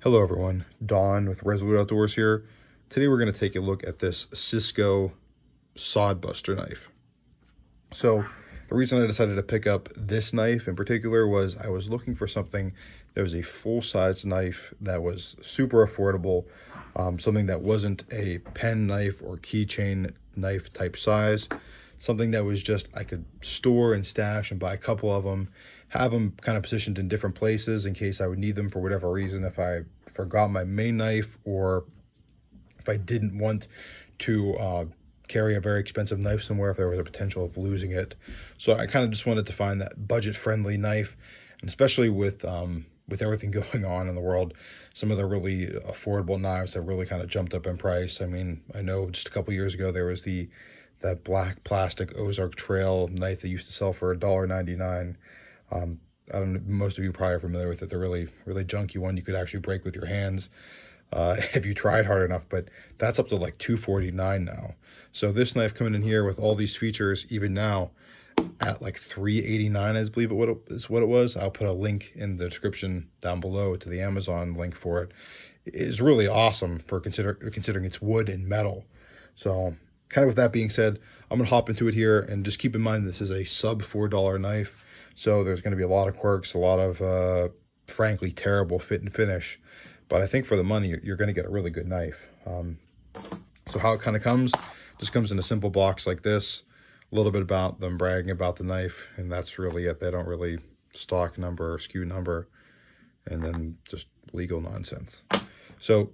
Hello everyone, Don with Resolute Outdoors here. Today we're going to take a look at this Szco Sodbuster knife. So the reason I decided to pick up this knife in particular was I was looking for something that was a full-size knife that was super affordable, something that wasn't a pen knife or keychain knife type size, something that was just I could store and stash and buy a couple of them, have them kind of positioned in different places in case I would need them for whatever reason, if I forgot my main knife or if I didn't want to carry a very expensive knife somewhere, if there was a potential of losing it. So I kind of just wanted to find that budget-friendly knife, and especially with everything going on in the world, some of the really affordable knives have really kind of jumped up in price. I mean, I know just a couple years ago there was that black plastic Ozark Trail knife that used to sell for $1.99. I don't know, most of you probably are familiar with it. They're really junky one you could actually break with your hands if you tried hard enough, but that's up to like $249 now. So this knife coming in here with all these features, even now at like $389, I believe is what it was. I'll put a link in the description down below to the Amazon link for it. It is really awesome for considering it's wood and metal. So kind of with that being said, I'm gonna hop into it here, and just keep in mind this is a sub $4 knife. So there's going to be a lot of quirks, a lot of, frankly, terrible fit and finish. But I think for the money, you're going to get a really good knife. So how it kind of comes, just comes in a simple box like this. A little bit about them bragging about the knife, and that's really it. They don't really stock number or SKU number, and then just legal nonsense. So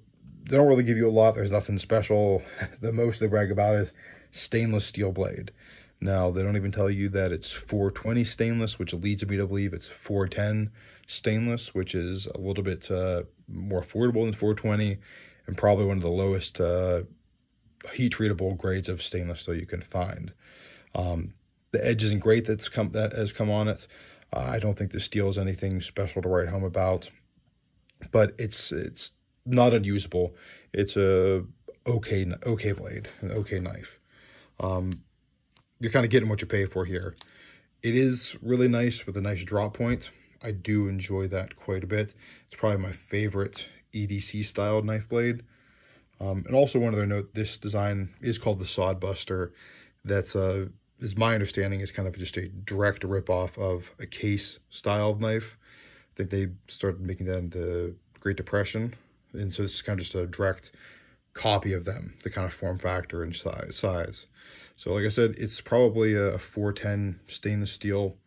they don't really give you a lot. There's nothing special. The most they brag about is stainless steel blade. Now, they don't even tell you that it's 420 stainless, which leads me to believe it's 410 stainless, which is a little bit more affordable than 420, and probably one of the lowest heat-treatable grades of stainless steel you can find. The edge isn't great that has come on it. I don't think the steel is anything special to write home about, but it's not unusable. It's a okay blade, an okay knife. You're kind of getting what you pay for here. It is really nice with a nice drop point. I do enjoy that quite a bit. It's probably my favorite EDC style knife blade. And also one other note, this design is called the Sodbuster. That's is my understanding is kind of just a direct ripoff of a case style of knife. I think they started making that in the Great Depression, and so it's kind of just a direct copy of them, the kind of form factor and size. So like I said, it's probably a 410 stainless steel.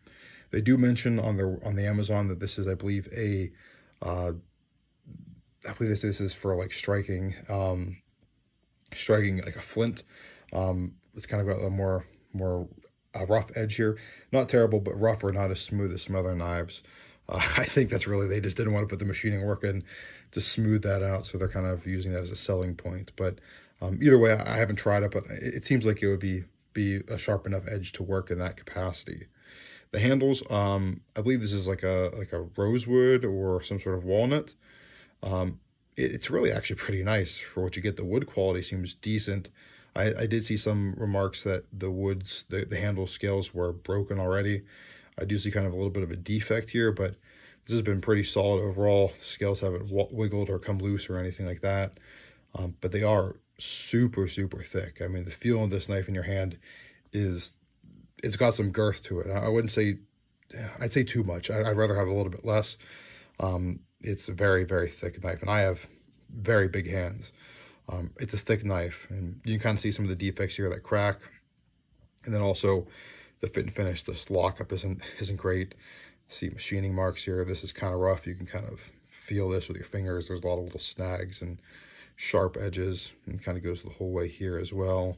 They do mention on the Amazon that this is, I believe, I believe this is for like striking like a flint. It's kind of got a more rough edge here. Not terrible, but rougher, not as smooth as some other knives. I think that's really, they just didn't want to put the machining work in to smooth that out, so they're kind of using that as a selling point. But either way, I haven't tried it, but it seems like it would be a sharp enough edge to work in that capacity. The handles, I believe this is like a rosewood or some sort of walnut. It's really actually pretty nice for what you get. The wood quality seems decent. I did see some remarks that the handle scales were broken already. I do see kind of a little bit of a defect here, but this has been pretty solid overall. Scales haven't wiggled or come loose or anything like that. But they are super thick. I mean, the feel of this knife in your hand it's got some girth to it. I wouldn't say, I'd say too much. I'd rather have a little bit less. It's a very thick knife, and I have very big hands. It's a thick knife, and you can kind of see some of the defects here that crack, and then also the fit and finish. This lockup isn't great. See machining marks here. This is kind of rough. You can kind of feel this with your fingers. There's a lot of little snags and sharp edges, and kind of goes the whole way here as well,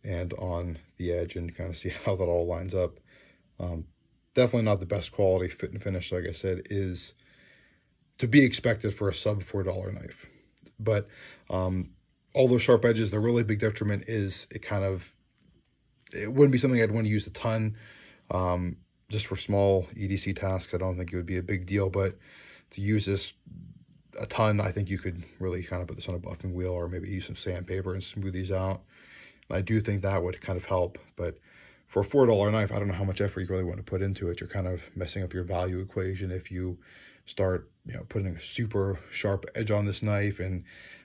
and on the edge, and kind of see how that all lines up. Definitely not the best quality. Fit and finish, like I said, is to be expected for a sub $4 knife. But all those sharp edges, the really big detriment is it wouldn't be something I'd want to use a ton. Just for small EDC tasks, I don't think it would be a big deal, but to use this a ton, I think you could really kind of put this on a buffing wheel, or maybe use some sandpaper and smooth these out. And I do think that would kind of help, but for a $4 knife, I don't know how much effort you really want to put into it. You're kind of messing up your value equation if you start, putting a super sharp edge on this knife and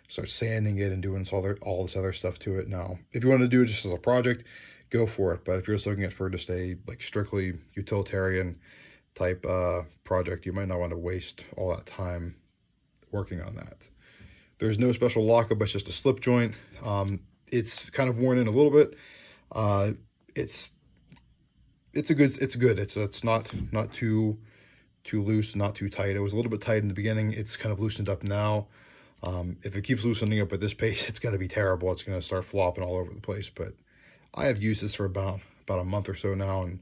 start sanding it and doing all this other stuff to it. Now, if you want to do it just as a project, go for it. But if you're just looking at for just a like strictly utilitarian type project, you might not want to waste all that time working on that. There's no special lockup, but it's just a slip joint. It's kind of worn in a little bit. It's good. It's not too loose, not too tight. It was a little bit tight in the beginning. It's kind of loosened up now. If it keeps loosening up at this pace, it's going to be terrible. It's going to start flopping all over the place. But I have used this for about a month or so now and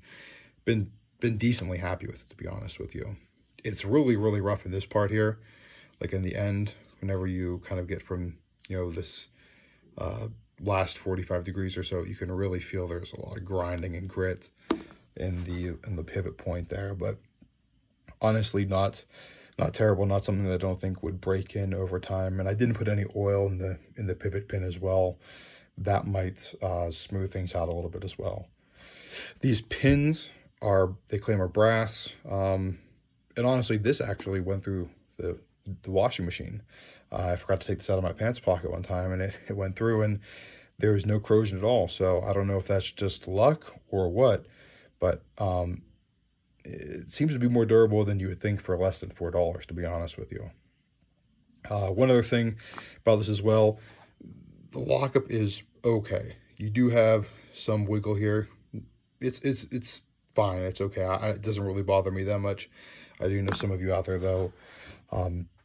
been decently happy with it, to be honest with you. It's really, really rough in this part here. Like in the end, whenever you kind of get from, this last 45 degrees or so, you can really feel there's a lot of grinding and grit in the pivot point there. But honestly, not terrible, not something that I don't think would break in over time. And I didn't put any oil in the pivot pin as well. That might smooth things out a little bit as well. These pins they claim are brass. And honestly, this actually went through the washing machine. I forgot to take this out of my pants pocket one time, and it went through, and there was no corrosion at all. So I don't know if that's just luck or what, but it seems to be more durable than you would think for less than $4, to be honest with you. One other thing about this as well, the lockup is okay. You do have some wiggle here. It's fine. It's okay. It doesn't really bother me that much. I do know some of you out there, though,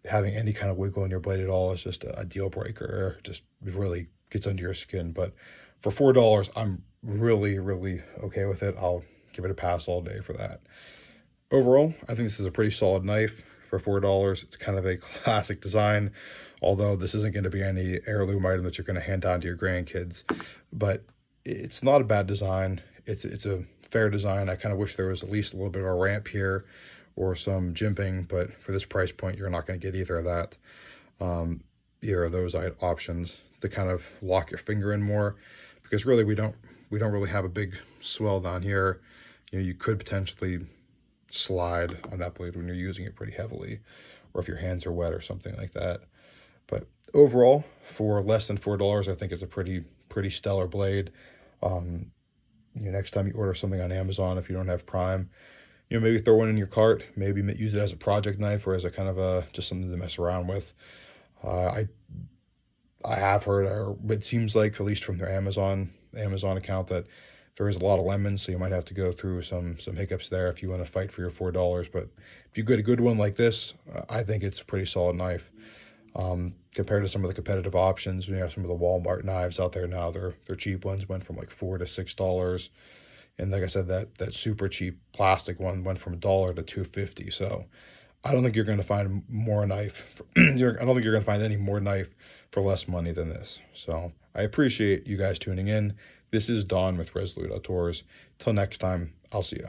having any kind of wiggle in your blade at all is just a deal breaker. It just really gets under your skin. But for $4, I'm really, really okay with it. I'll give it a pass all day for that. Overall, I think this is a pretty solid knife for $4. It's kind of a classic design, although this isn't going to be any heirloom item that you're going to hand down to your grandkids. But it's not a bad design. It's a fair design. I kind of wish there was at least a little bit of a ramp here or some jimping, but for this price point, you're not going to get either of that. Either of those options to kind of lock your finger in more, because really we don't really have a big swell down here. You could potentially slide on that blade when you're using it pretty heavily, or if your hands are wet or something like that. But overall, for less than $4, I think it's a pretty stellar blade. Next time you order something on Amazon, if you don't have Prime, maybe throw one in your cart, maybe use it as a project knife or as a kind of just something to mess around with. I have heard, or it seems like, at least from their Amazon account, that there is a lot of lemons, so you might have to go through some hiccups there if you want to fight for your $4. But if you get a good one like this, I think it's a pretty solid knife. Compared to some of the competitive options, some of the Walmart knives out there now, their cheap ones went from like $4 to $6. And like I said, that super cheap plastic one went from $1 to $2.50. So I don't think you're going to find more knife. I don't think you're going to find any more knife for less money than this. So I appreciate you guys tuning in. This is Don with Resolute Outdoors. Till next time, I'll see you.